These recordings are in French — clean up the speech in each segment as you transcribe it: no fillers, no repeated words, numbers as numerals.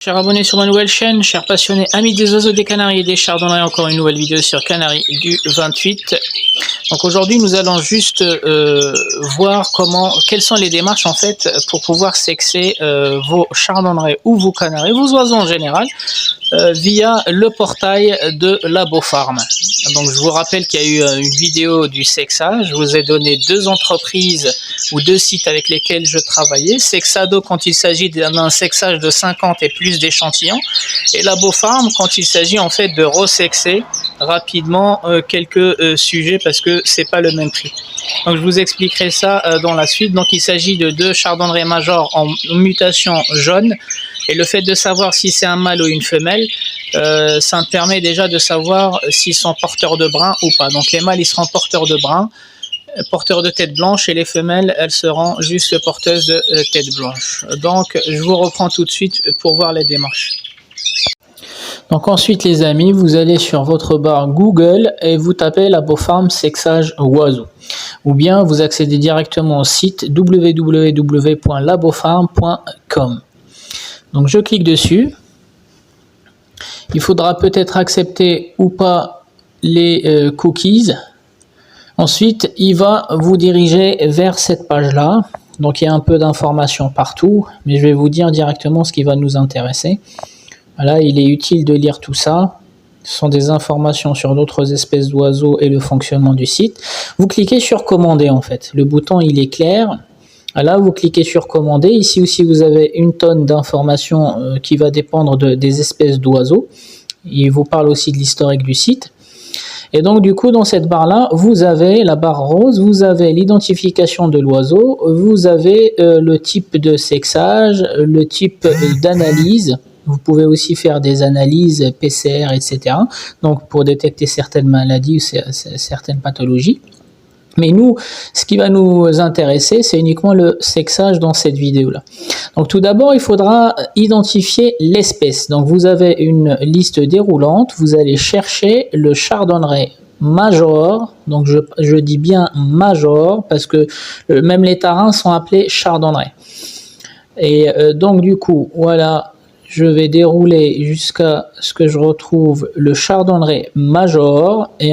Chers abonnés sur ma nouvelle chaîne, chers passionnés, amis des oiseaux, des canaris et des chardonnerets, encore une nouvelle vidéo sur Canaries du 28. Donc aujourd'hui nous allons juste voir quelles sont les démarches en fait pour pouvoir sexer vos chardonnerets ou vos canaris, vos oiseaux en général, via le portail de Labofarm. Donc je vous rappelle qu'il y a eu une vidéo du sexage, je vous ai donné deux entreprises ou deux sites avec lesquels je travaillais, Sexado quand il s'agit d'un sexage de 50 et plus d'échantillons, et Labofarm quand il s'agit en fait de resexer rapidement quelques sujets parce que c'est pas le même prix. Donc je vous expliquerai ça dans la suite. Donc il s'agit de deux chardonnerets majors en mutation jaune, et le fait de savoir si c'est un mâle ou une femelle, ça me permet déjà de savoir s'ils sont porteurs de brun ou pas. Donc les mâles ils seront porteurs de brun, porteurs de tête blanche, et les femelles elles seront juste porteuses de tête blanche. Donc je vous reprends tout de suite pour voir les démarches. Donc ensuite les amis, vous allez sur votre barre Google et vous tapez Labofarm sexage oiseau, ou bien vous accédez directement au site www.labofarm.com. Donc je clique dessus. Il faudra peut-être accepter ou pas les cookies. Ensuite, il va vous diriger vers cette page-là. Donc il y a un peu d'informations partout, mais je vais vous dire directement ce qui va nous intéresser. Voilà, il est utile de lire tout ça. Ce sont des informations sur d'autres espèces d'oiseaux et le fonctionnement du site. Vous cliquez sur commander en fait. Le bouton il est clair. Là, vous cliquez sur commander. Ici aussi, vous avez une tonne d'informations qui va dépendre des espèces d'oiseaux. Il vous parle aussi de l'historique du site. Et donc, du coup, dans cette barre-là, vous avez la barre rose, vous avez l'identification de l'oiseau, vous avez le type de sexage, le type d'analyse. Vous pouvez aussi faire des analyses PCR, etc. Donc, pour détecter certaines maladies ou certaines pathologies. Mais nous, ce qui va nous intéresser, c'est uniquement le sexage dans cette vidéo-là. Donc tout d'abord, il faudra identifier l'espèce. Donc vous avez une liste déroulante, vous allez chercher le chardonneret major. Donc je dis bien major parce que même les tarins sont appelés chardonnerets. Et donc du coup, voilà, je vais dérouler jusqu'à ce que je retrouve le chardonneret major, et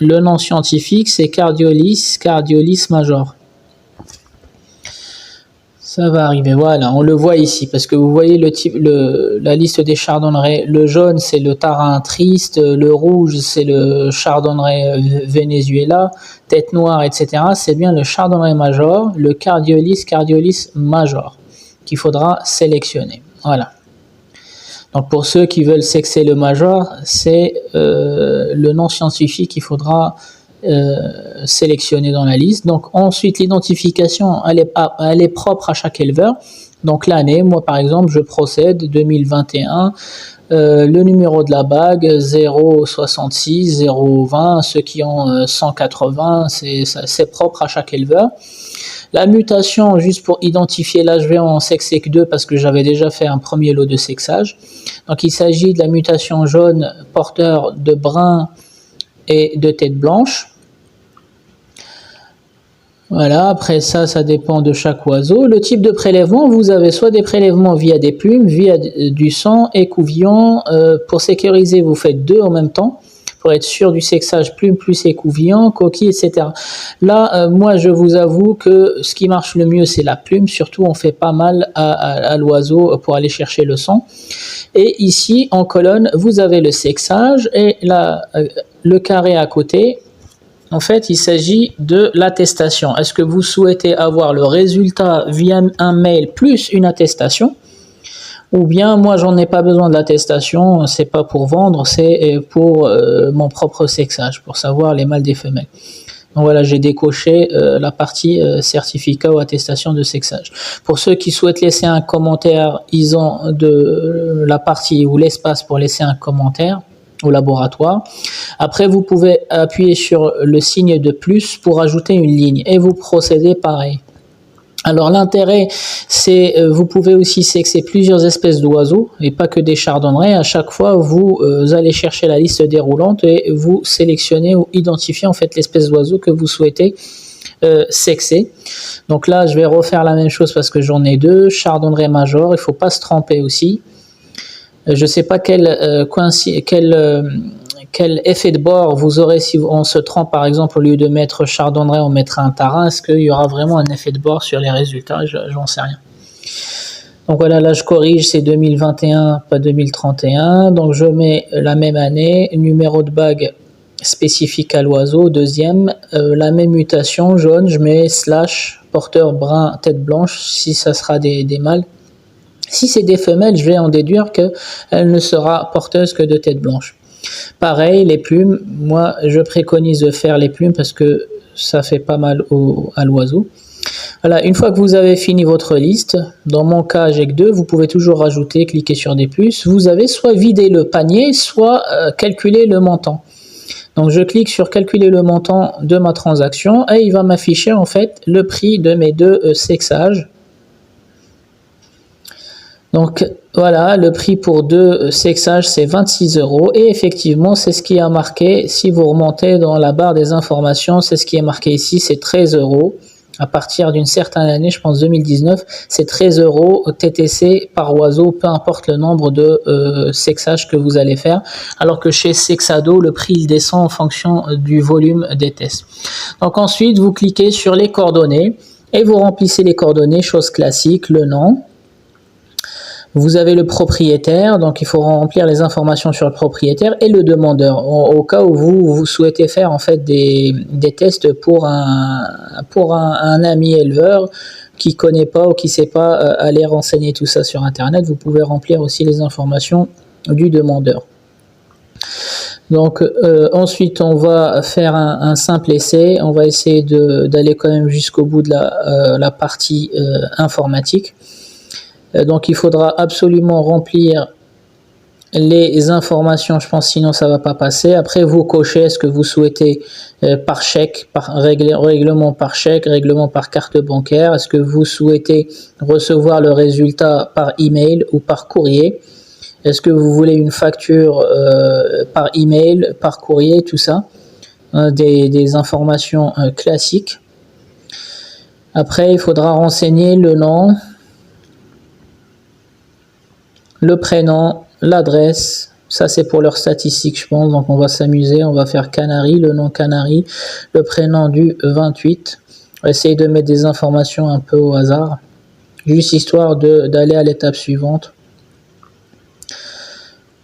le nom scientifique, c'est Cardiolis major. Ça va arriver, voilà, on le voit ici, parce que vous voyez la liste des chardonnerets. Le jaune, c'est le tarin triste, le rouge, c'est le chardonneret Venezuela, tête noire, etc. C'est bien le chardonneret major, le Cardiolis major, qu'il faudra sélectionner. Voilà. Donc pour ceux qui veulent sexer le major, c'est le nom scientifique qu'il faudra sélectionner dans la liste. Donc ensuite l'identification, elle est propre à chaque éleveur. Donc l'année, moi par exemple je procède 2021, le numéro de la bague 066, 020, ceux qui ont 180, c'est propre à chaque éleveur. La mutation, juste pour identifier, là je vais en sexec 2 parce que j'avais déjà fait un premier lot de sexage. Donc il s'agit de la mutation jaune porteur de brun et de tête blanche. Voilà, après ça dépend de chaque oiseau. Le type de prélèvement, vous avez soit des prélèvements via des plumes, via du sang, écouvillon. Pour sécuriser, vous faites deux en même temps, pour être sûr du sexage plume plus écouvillon, coquille, etc. Là, moi, je vous avoue que ce qui marche le mieux, c'est la plume. Surtout, on fait pas mal à l'oiseau pour aller chercher le sang. Et ici, en colonne, vous avez le sexage, et là, le carré à côté. En fait, il s'agit de l'attestation. Est-ce que vous souhaitez avoir le résultat via un mail plus une attestation? Ou bien, moi, j'en ai pas besoin de l'attestation, c'est pas pour vendre, c'est pour mon propre sexage, pour savoir les mâles des femelles. Donc voilà, j'ai décoché la partie certificat ou attestation de sexage. Pour ceux qui souhaitent laisser un commentaire, ils ont la partie ou l'espace pour laisser un commentaire au laboratoire. Après, vous pouvez appuyer sur le signe de plus pour ajouter une ligne, et vous procédez pareil. Alors l'intérêt, c'est vous pouvez aussi sexer plusieurs espèces d'oiseaux et pas que des chardonnerets. À chaque fois, vous allez chercher la liste déroulante et vous sélectionnez ou identifiez en fait l'espèce d'oiseau que vous souhaitez sexer. Donc là, je vais refaire la même chose parce que j'en ai deux. Chardonneret major, il ne faut pas se tromper aussi. Je ne sais pas quel effet de bord vous aurez si on se trompe, par exemple, au lieu de mettre Chardonnay, on mettra un Tarin. Est-ce qu'il y aura vraiment un effet de bord sur les résultats? J'en sais rien. Donc voilà, là je corrige, c'est 2021, pas 2031. Donc je mets la même année, numéro de bague spécifique à l'oiseau, deuxième, la même mutation, jaune, je mets slash, porteur brun, tête blanche, si ça sera des mâles. Si c'est des femelles, je vais en déduire qu'elle ne sera porteuse que de tête blanche. Pareil, les plumes, moi je préconise de faire les plumes parce que ça fait pas mal à l'oiseau. Voilà, une fois que vous avez fini votre liste, dans mon cas j'ai que 2, vous pouvez toujours rajouter, cliquer sur des plus. Vous avez soit vidé le panier, soit calculer le montant. Donc je clique sur calculer le montant de ma transaction et il va m'afficher en fait le prix de mes 2 sexages. Donc voilà, le prix pour 2 sexages c'est 26 € et effectivement c'est ce qui a marqué, si vous remontez dans la barre des informations, c'est ce qui est marqué ici, c'est 13 € à partir d'une certaine année, je pense 2019, c'est 13 € TTC par oiseau, peu importe le nombre de sexages que vous allez faire, alors que chez Sexado, le prix il descend en fonction du volume des tests. Donc ensuite, vous cliquez sur les coordonnées et vous remplissez les coordonnées, chose classique, le nom. Vous avez le propriétaire, donc il faut remplir les informations sur le propriétaire et le demandeur. Au cas où vous souhaitez faire en fait des tests pour un ami éleveur qui connaît pas ou qui sait pas aller renseigner tout ça sur internet, vous pouvez remplir aussi les informations du demandeur. Donc ensuite on va faire un simple essai, on va essayer d'aller quand même jusqu'au bout de la partie informatique. Donc il faudra absolument remplir les informations, je pense, sinon ça va pas passer. Après vous cochez ce que vous souhaitez par chèque, par règlement par chèque, règlement par carte bancaire. Est-ce que vous souhaitez recevoir le résultat par email ou par courrier? Est-ce que vous voulez une facture par email, par courrier, tout ça, des informations classiques. Après il faudra renseigner le nom, le prénom, l'adresse, ça c'est pour leurs statistiques je pense, donc on va s'amuser, on va faire Canary, le nom Canary, le prénom du 28, on va essayer de mettre des informations un peu au hasard, juste histoire d'aller à l'étape suivante.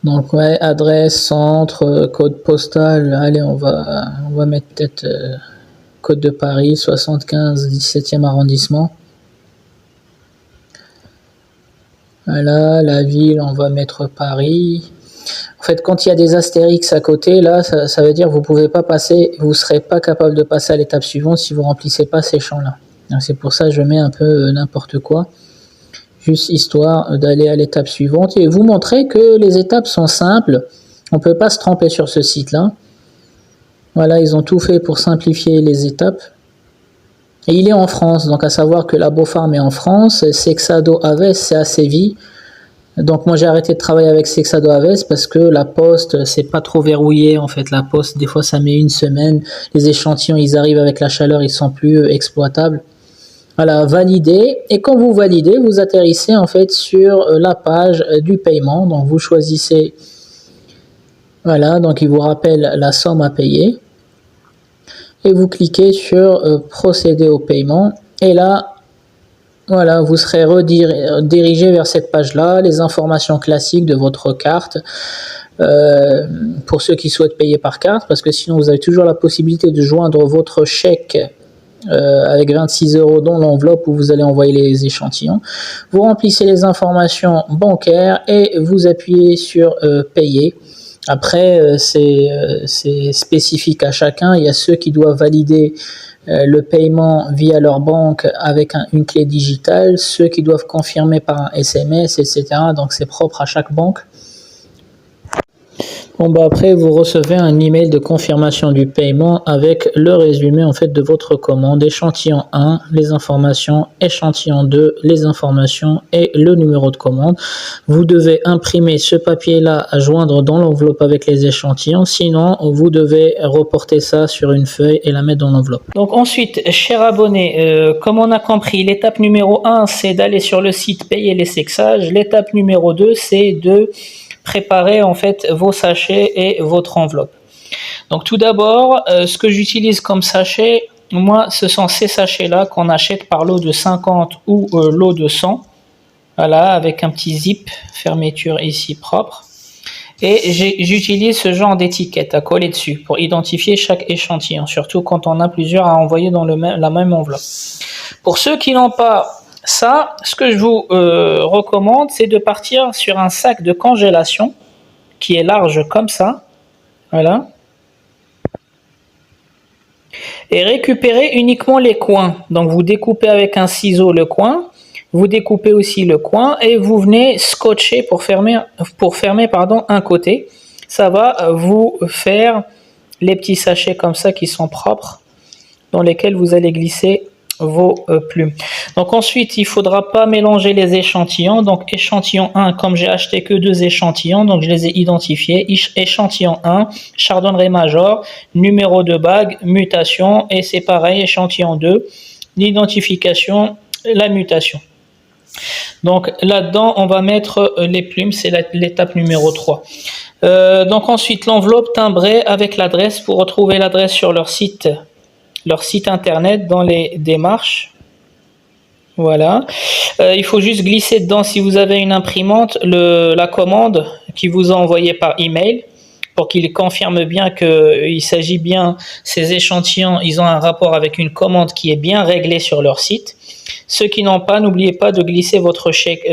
Donc ouais, adresse, centre, code postal, allez on va mettre peut-être code de Paris, 75, 17e arrondissement. Voilà, la ville, on va mettre Paris. En fait, quand il y a des astérix à côté, là, ça veut dire que vous pouvez pas passer, vous serez pas capable de passer à l'étape suivante si vous remplissez pas ces champs-là. C'est pour ça que je mets un peu n'importe quoi, juste histoire d'aller à l'étape suivante et vous montrer que les étapes sont simples. On peut pas se tromper sur ce site-là. Voilà, ils ont tout fait pour simplifier les étapes. Et il est en France, donc à savoir que la Beaufarm est en France, Sexado Aves c'est à Séville. Donc moi j'ai arrêté de travailler avec Sexado Aves parce que la poste c'est pas trop verrouillé en fait. La poste des fois ça met une semaine, les échantillons ils arrivent avec la chaleur, ils sont plus exploitables. Voilà, valider, et quand vous validez, vous atterrissez en fait sur la page du paiement. Donc vous choisissez, voilà, donc il vous rappelle la somme à payer. Et vous cliquez sur procéder au paiement et là voilà, vous serez redirigé vers cette page là, les informations classiques de votre carte pour ceux qui souhaitent payer par carte, parce que sinon vous avez toujours la possibilité de joindre votre chèque avec 26 € dans l'enveloppe où vous allez envoyer les échantillons. Vous remplissez les informations bancaires et vous appuyez sur payer. Après, c'est spécifique à chacun. Il y a ceux qui doivent valider le paiement via leur banque avec une clé digitale, ceux qui doivent confirmer par un SMS, etc. Donc c'est propre à chaque banque. Bon bah après vous recevez un email de confirmation du paiement avec le résumé en fait de votre commande, échantillon 1, les informations, échantillon 2, les informations et le numéro de commande. Vous devez imprimer ce papier là à joindre dans l'enveloppe avec les échantillons, sinon vous devez reporter ça sur une feuille et la mettre dans l'enveloppe. Donc ensuite, chers abonnés, comme on a compris, l'étape numéro 1 c'est d'aller sur le site payer les sexages, l'étape numéro 2 c'est de préparer en fait vos sachets et votre enveloppe. Donc tout d'abord, ce que j'utilise comme sachet, moi, ce sont ces sachets-là qu'on achète par lot de 50 ou lot de 100. Voilà, avec un petit zip, fermeture ici propre. Et j'utilise ce genre d'étiquette à coller dessus pour identifier chaque échantillon, surtout quand on a plusieurs à envoyer dans la même enveloppe. Pour ceux qui n'ont pas ça, ce que je vous recommande, c'est de partir sur un sac de congélation qui est large comme ça. Voilà. Et récupérer uniquement les coins. Donc vous découpez avec un ciseau le coin, vous découpez aussi le coin et vous venez scotcher pour fermer un côté. Ça va vous faire les petits sachets comme ça qui sont propres dans lesquels vous allez glisser vos plumes. Donc ensuite, il ne faudra pas mélanger les échantillons. Donc échantillon 1, comme j'ai acheté que 2 échantillons, donc je les ai identifiés. Échantillon 1, chardonneret major, numéro de bague, mutation, et c'est pareil, échantillon 2, l'identification, la mutation. Donc là-dedans, on va mettre les plumes, c'est l'étape numéro 3. Donc ensuite, l'enveloppe timbrée avec l'adresse. Vous retrouvez l'adresse sur leur site internet dans les démarches. Voilà. Il faut juste glisser dedans, si vous avez une imprimante, la commande qui vous a envoyé par email pour qu'il confirme bien qu'il s'agit bien, ces échantillons, ils ont un rapport avec une commande qui est bien réglée sur leur site. Ceux qui n'ont pas, n'oubliez pas de glisser votre chèque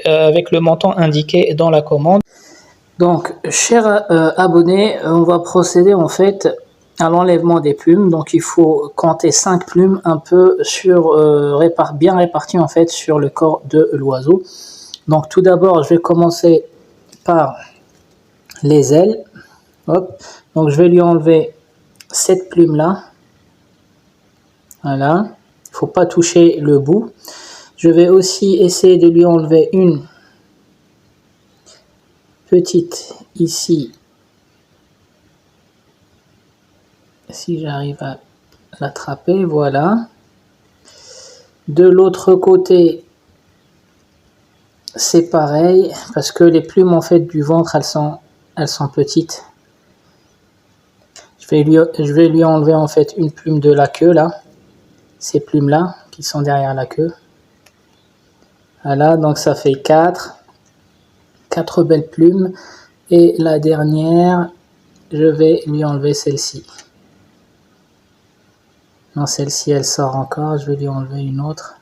avec le montant indiqué dans la commande. Donc, chers abonnés, on va procéder en fait à l'enlèvement des plumes. Donc il faut compter 5 plumes un peu bien réparties en fait sur le corps de l'oiseau. Donc tout d'abord, je vais commencer par les ailes. Hop. Donc je vais lui enlever cette plume là. Voilà. Il ne faut pas toucher le bout. Je vais aussi essayer de lui enlever une petite ici. Si j'arrive à l'attraper, voilà. De l'autre côté, c'est pareil, parce que les plumes en fait du ventre, elles sont petites. Je vais lui enlever en fait une plume de la queue là, ces plumes là qui sont derrière la queue. Voilà, donc ça fait 4 belles plumes. Et la dernière, je vais lui enlever celle-ci. Non, celle-ci, elle sort encore. Je vais lui enlever une autre.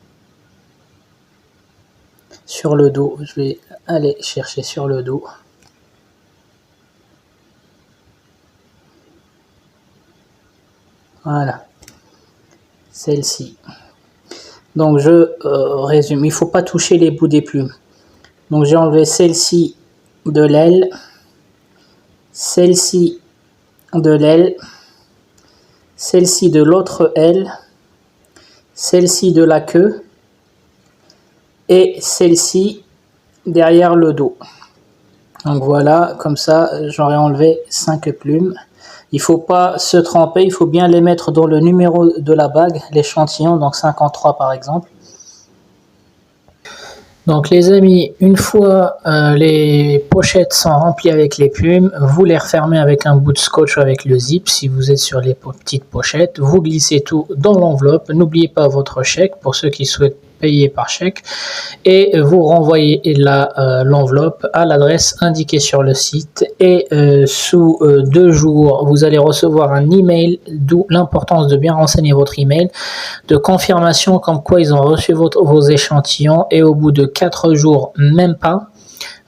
Sur le dos. Je vais aller chercher sur le dos. Voilà. Celle-ci. Donc, je résume. Il ne faut pas toucher les bouts des plumes. Donc, j'ai enlevé celle-ci de l'aile. Celle-ci de l'aile. Celle-ci de l'autre aile, celle-ci de la queue et celle-ci derrière le dos. Donc voilà, comme ça j'aurai enlevé 5 plumes. Il ne faut pas se tromper, il faut bien les mettre dans le numéro de la bague, l'échantillon, donc 53 par exemple. Donc les amis, une fois les pochettes sont remplies avec les plumes, vous les refermez avec un bout de scotch ou avec le zip si vous êtes sur les petites pochettes. Vous glissez tout dans l'enveloppe. N'oubliez pas votre chèque pour ceux qui souhaitent payer par chèque. Et vous renvoyez l'enveloppe à l'adresse indiquée sur le site. Et sous 2 jours, vous allez recevoir un email, d'où l'importance de bien renseigner votre email, de confirmation comme quoi ils ont reçu vos échantillons. Et au bout de 4 jours, même pas,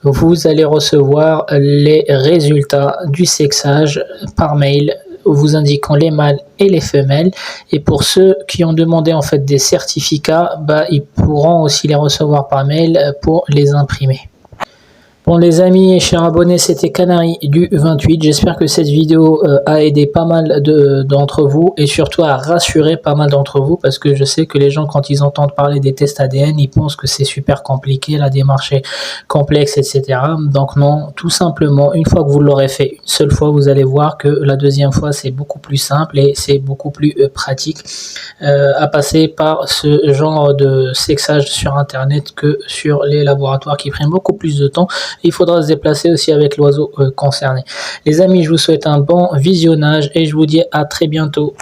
vous allez recevoir les résultats du sexage par mail, vous indiquant les mâles et les femelles. Et pour ceux qui ont demandé en fait des certificats, ils pourront aussi les recevoir par mail pour les imprimer. Bon les amis et chers abonnés, c'était Canary du 28. J'espère que cette vidéo a aidé pas mal d'entre vous et surtout à rassurer pas mal d'entre vous, parce que je sais que les gens, quand ils entendent parler des tests ADN, ils pensent que c'est super compliqué, la démarche est complexe, etc. Donc non, tout simplement, une fois que vous l'aurez fait une seule fois, vous allez voir que la deuxième fois c'est beaucoup plus simple et c'est beaucoup plus pratique à passer par ce genre de sexage sur internet que sur les laboratoires qui prennent beaucoup plus de temps. il faudra se déplacer aussi avec l'oiseau concerné. Les amis, je vous souhaite un bon visionnage et je vous dis à très bientôt.